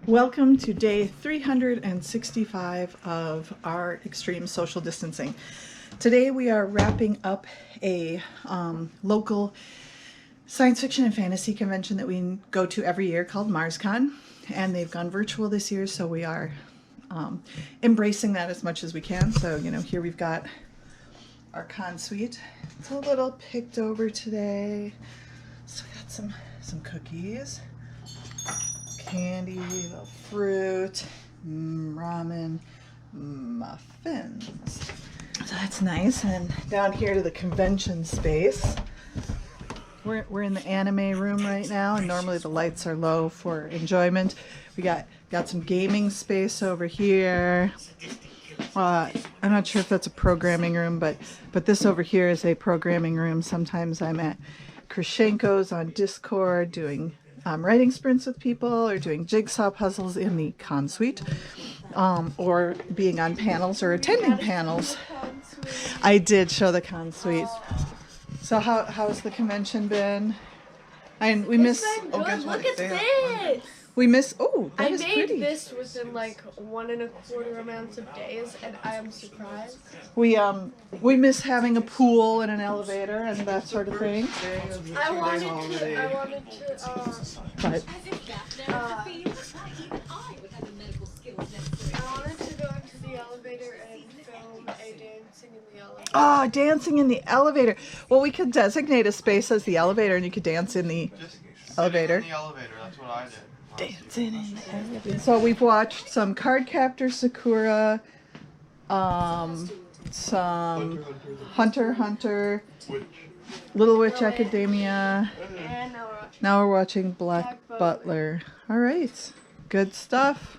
Welcome to day 365 of our extreme social distancing. Today we are wrapping up a local science fiction and fantasy convention that we go to every year called Marscon, and they've gone virtual this year, so we are embracing that as much as we can. So, here we've got our con suite. It's a little picked over today. So we got some cookies, candy, little fruit, ramen, muffins. So that's nice. And down here to the convention space. We're in the anime room right now, and normally the lights are low for enjoyment. We got some gaming space over here. I'm not sure if that's a programming room, but this over here is a programming room. Sometimes I'm at Krishenko's on Discord doing writing sprints with people, or doing jigsaw puzzles in the con suite, or being on panels or attending panels. I did show the con suite. So how's the convention been? And we miss. Oh, guess what? Look at this. We miss. Oh, that is pretty. I made this within like 1.25 amounts of days, and I am surprised. We miss having a pool and an elevator and that sort of thing. I wanted to. But I wanted to go into the elevator and film a dancing in the elevator. oh, dancing in the elevator. Well, we could designate a space as the elevator, and you could dance in the elevator. In the elevator, that's what I did. Dancing in the elevator. So we've watched some Cardcaptor Sakura, some Hunter x Hunter, Little Witch Academia. And Now we're watching Black Butler. All right, good stuff.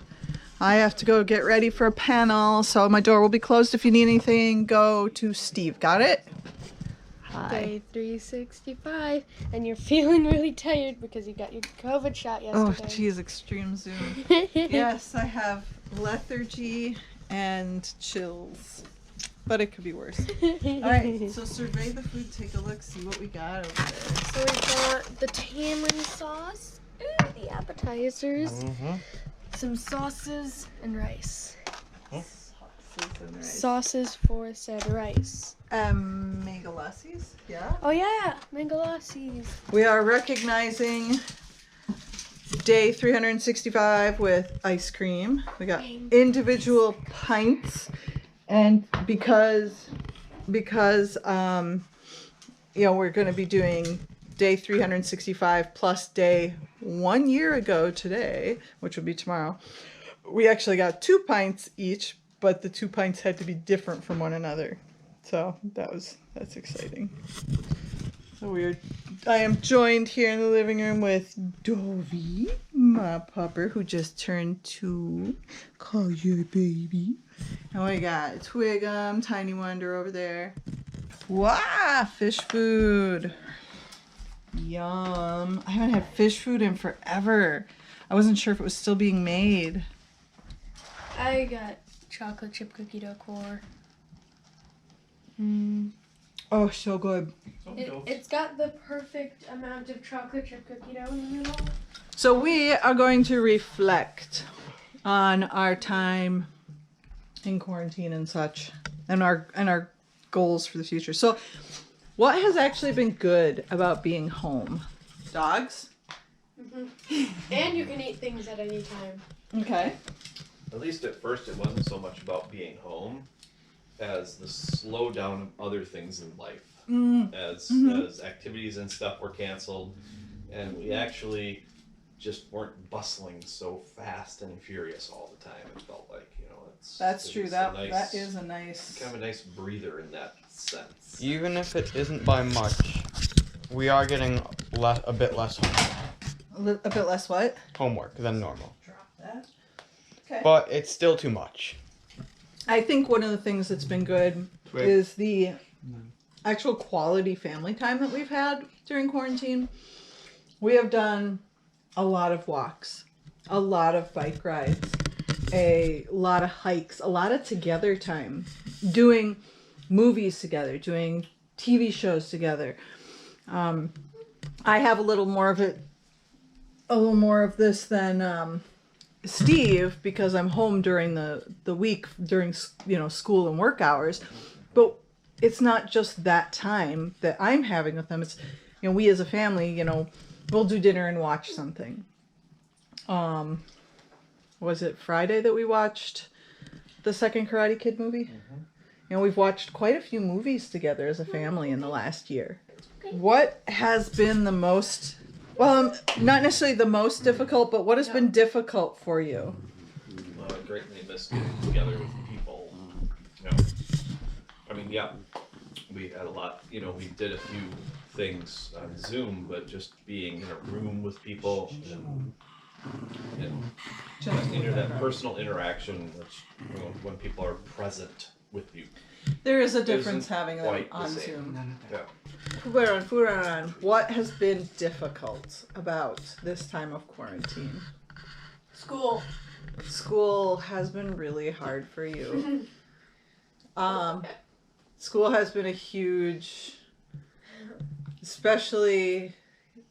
I have to go get ready for a panel, so my door will be closed. If you need anything, go to Steve. Got it? Hi. Day 365, and you're feeling really tired because you got your COVID shot Oh, yesterday. geez, extreme Zoom. Yes, I have lethargy and chills, but it could be worse. All right, so survey the food, take a look, see what we got over there. So we got the tamarind sauce, the appetizers, some sauces and rice. Sauces for said rice. Mangalassis, yeah. Oh yeah, mangalassis. We are recognizing day 365 with ice cream. We got individual pints, and because we're going to be doing day 365 plus day 1 year ago today, which will be tomorrow. We actually got 2 pints each, but the 2 pints had to be different from one another. So that's exciting. So I am joined here in the living room with Dovey, my pupper, who just turned 2. Call you baby. And we got Twigum, Tiny Wonder over there. Wow, fish food. Yum. I haven't had fish food in forever. I wasn't sure if it was still being made. I got chocolate chip cookie dough core. Oh, so good. It's got the perfect amount of chocolate chip cookie dough in the middle. So we are going to reflect on our time in quarantine and such, and our goals for the future. So what has actually been good about being home? Dogs? And you can eat things at any time. Okay. At least at first it wasn't so much about being home as the slowdown of other things in life. As activities and stuff were canceled, and we actually just weren't bustling so fast and furious all the time. It felt like, That's true. That is a nice... kind of a nice breather in that sense. Even if it isn't by much, we are getting a bit less homework. A bit less what? Homework than normal. Drop that. Okay. But it's still too much. I think one of the things that's been good is the actual quality family time that we've had during quarantine. We have done a lot of walks, a lot of bike rides, a lot of hikes, a lot of together time, doing movies together, doing TV shows together. I have a little more of this than Steve because I'm home during the week during school and work hours, but it's not just that time that I'm having with them. It's we as a family, we'll do dinner and watch something. Was it Friday that we watched the second Karate Kid movie? We've watched quite a few movies together as a family in the last year. What has been the most, well, not necessarily the most difficult, but what has been difficult for you? I greatly miss getting together with people. I mean, yeah, we had a lot, we did a few things on Zoom, but just being in a room with people and that personal interaction, which when people are present with you. There is a difference having them on Zoom. Yeah. Furan, what has been difficult about this time of quarantine? School. School has been really hard for you. School has been a huge, especially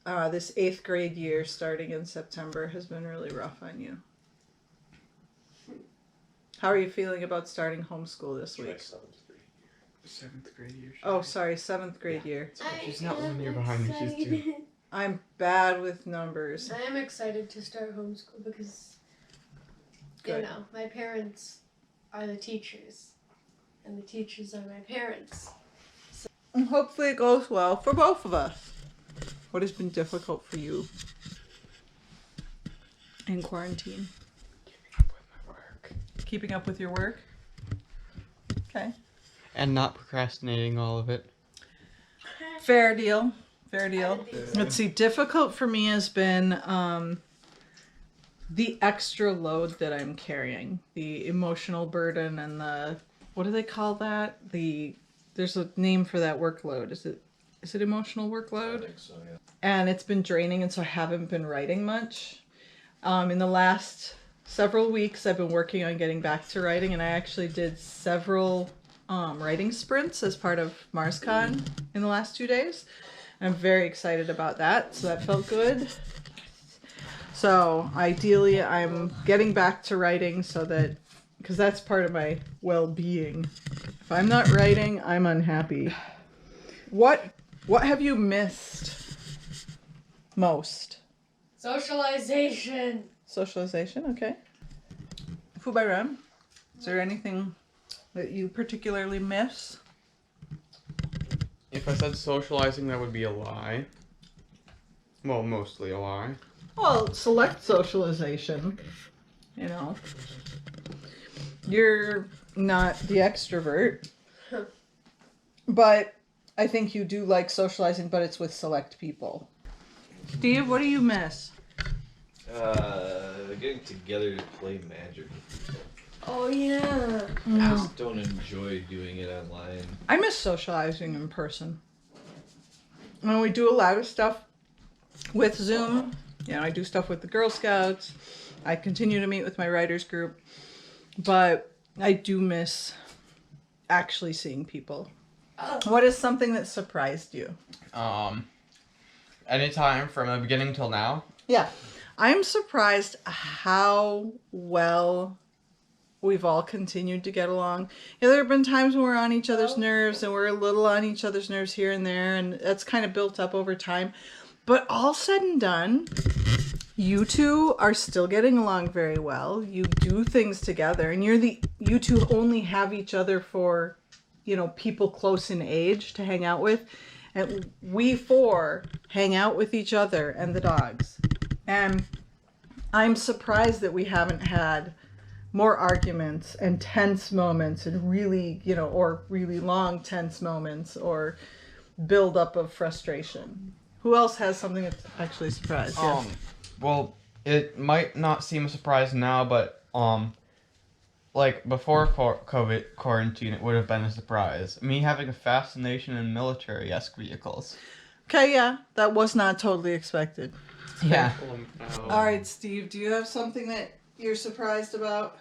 this 8th grade year starting in September has been really rough on you. How are you feeling about starting homeschool this week? 7th grade year. Oh, sorry, 7th grade year. She's not 1 year behind me, she's 2. I'm bad with numbers. I am excited to start homeschool because, Good. my parents are the teachers, and the teachers are my parents. And hopefully it goes well for both of us. What has been difficult for you in quarantine? Keeping up with your work? Okay. And not procrastinating all of it. Fair deal. Fair deal. Let's see. Difficult for me has been the extra load that I'm carrying. The emotional burden and the, what do they call that? There's a name for that workload. Is it emotional workload? I think so, yeah. And it's been draining, and so I haven't been writing much. In the last several weeks, I've been working on getting back to writing, and I actually did several writing sprints as part of Marscon in the last 2 days. I'm very excited about that, so that felt good. So ideally, I'm getting back to writing because that's part of my well-being. If I'm not writing, I'm unhappy. What have you missed most? Socialization. Socialization, okay. Fubayram, is there anything that you particularly miss? If I said socializing, that would be a lie. Well, mostly a lie. Well, select socialization, You're not the extrovert, but I think you do like socializing, but it's with select people. Steve, what do you miss? Getting together to play Magic. Oh, yeah. I just don't enjoy doing it online. I miss socializing in person. We do a lot of stuff with Zoom. I do stuff with the Girl Scouts. I continue to meet with my writers group. But I do miss actually seeing people. What is something that surprised you? Anytime from the beginning till now. Yeah. I'm surprised how well we've all continued to get along. There have been times when we're on each other's nerves and we're a little on each other's nerves here and there, and that's kind of built up over time. But all said and done, you two are still getting along very well. You do things together, and you two only have each other for, people close in age to hang out with. And we 4 hang out with each other and the dogs. And I'm surprised that we haven't had more arguments and tense moments and really, or really long tense moments or build-up of frustration. Who else has something that's actually surprised? Yes. Well, it might not seem a surprise now, but like before COVID quarantine, it would have been a surprise. Me having a fascination in military-esque vehicles. Okay, yeah, that was not totally expected. Yeah. All right, Steve, do you have something that you're surprised about?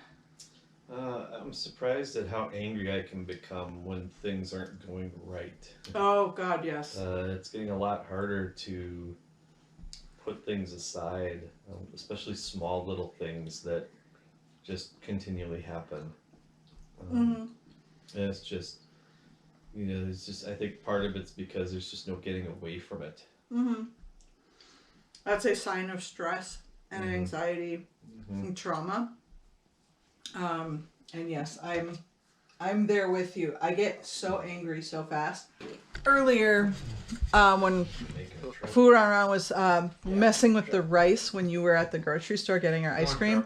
I'm surprised at how angry I can become when things aren't going right. Oh, God, yes. It's getting a lot harder to put things aside, especially small little things that just continually happen. And it's just, it's just, I think part of it's because there's just no getting away from it. That's a sign of stress and anxiety and trauma. And yes, I'm there with you. I get so angry so fast. Earlier, when Food Around was messing with the rice when you were at the grocery store getting our ice cream,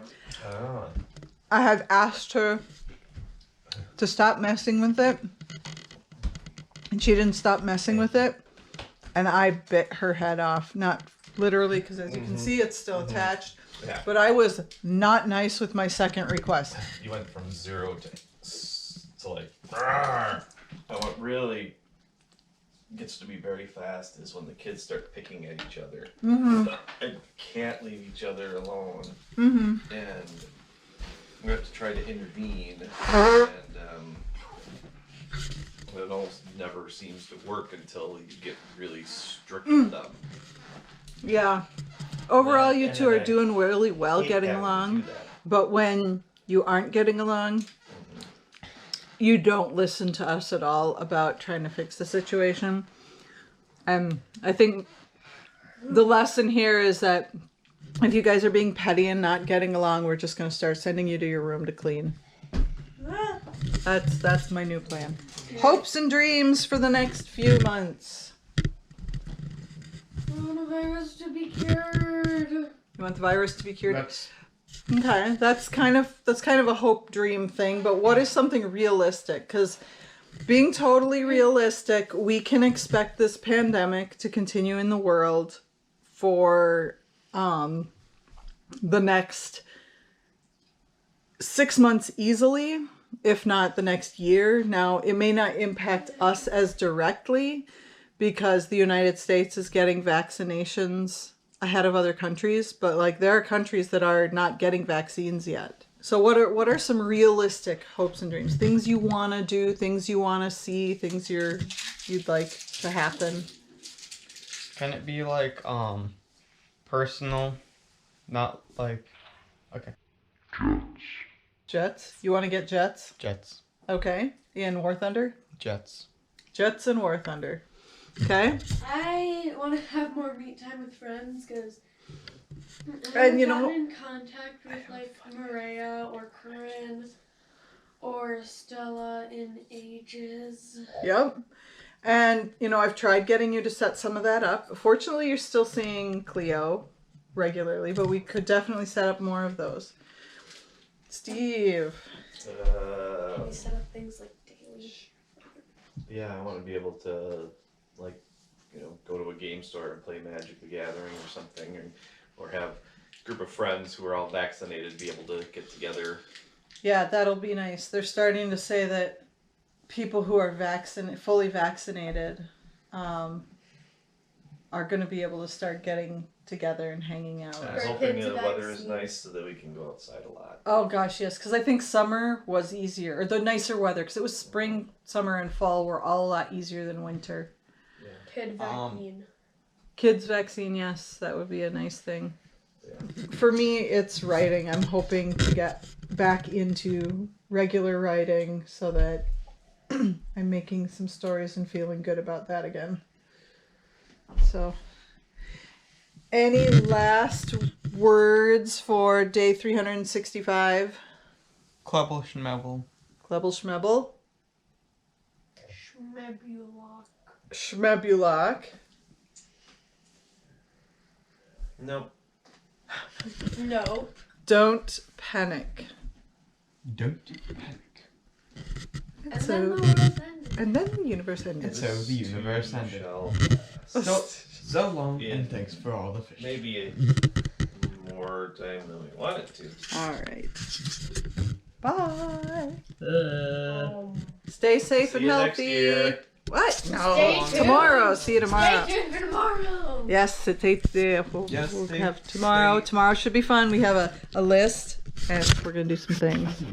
I had asked her to stop messing with it, and she didn't stop messing with it, and I bit her head off. Not literally, because as you can see, it's still attached. Yeah. But I was not nice with my second request. You went from 0 to like, and what really gets to be very fast is when the kids start picking at each other and can't leave each other alone, and we have to try to intervene, and it almost never seems to work until you get really strict with them. Yeah. Overall, you two are doing really well getting along, but when you aren't getting along, you don't listen to us at all about trying to fix the situation. I think the lesson here is that if you guys are being petty and not getting along, we're just going to start sending you to your room to clean. That's my new plan. Hopes and dreams for the next few months. I want the virus to be cured. You want the virus to be cured? That's Okay, that's kind of a hope dream thing, but what is something realistic? Because being totally realistic, we can expect this pandemic to continue in the world for the next 6 months easily, if not the next year. Now, it may not impact us as directly because the United States is getting vaccinations ahead of other countries, but like there are countries that are not getting vaccines yet. So what are some realistic hopes and dreams? Things you want to do, things you want to see, things you'd like to happen. Can it be like personal, not like Jets? You want to get jets? jets? Okay. In War Thunder? Jets. Jets and War Thunder. Okay. I want to have more meet time with friends because And you know, gotten in contact with like Maria or Corinne or Stella in ages. yep. And you know, I've tried getting you to set some of that up. Fortunately, you're still seeing Cleo regularly, but we could definitely set up more of those. Steve. Can we set up things like daily? Yeah, I want to be able to, like, go to a game store and play Magic the Gathering or something, or have a group of friends who are all vaccinated be able to get together. Yeah, that'll be nice. They're starting to say that people who are fully vaccinated are going to be able to start getting together and hanging out. I'm hoping the weather is nice so that we can go outside a lot. Oh gosh, yes, because I think summer was easier, or the nicer weather, because it was spring, summer, and fall were all a lot easier than winter. Yeah. Kid vaccine. Kids vaccine, yes, that would be a nice thing. Yeah. For me, it's writing. I'm hoping to get back into regular writing so that I'm making some stories and feeling good about that again. So, any last words for day 365? Klebble schmebble. Klebble schmebble. Schmebulok. Schmebulok. Nope. No. Don't panic. Don't panic. And So, then the world ended. and then the universe ended. And so the universe ended. Shall So long, Yeah. and thanks for all the fish. maybe more time than we wanted to. All right. Bye. Um, Stay safe See and you healthy. next year. What? No. Stay tuned. Tomorrow. See you tomorrow. Stay tuned for tomorrow. Yes, it takes the. We'll Stay- have tomorrow. stay- Tomorrow should be fun. We have a list, and we're gonna do some things.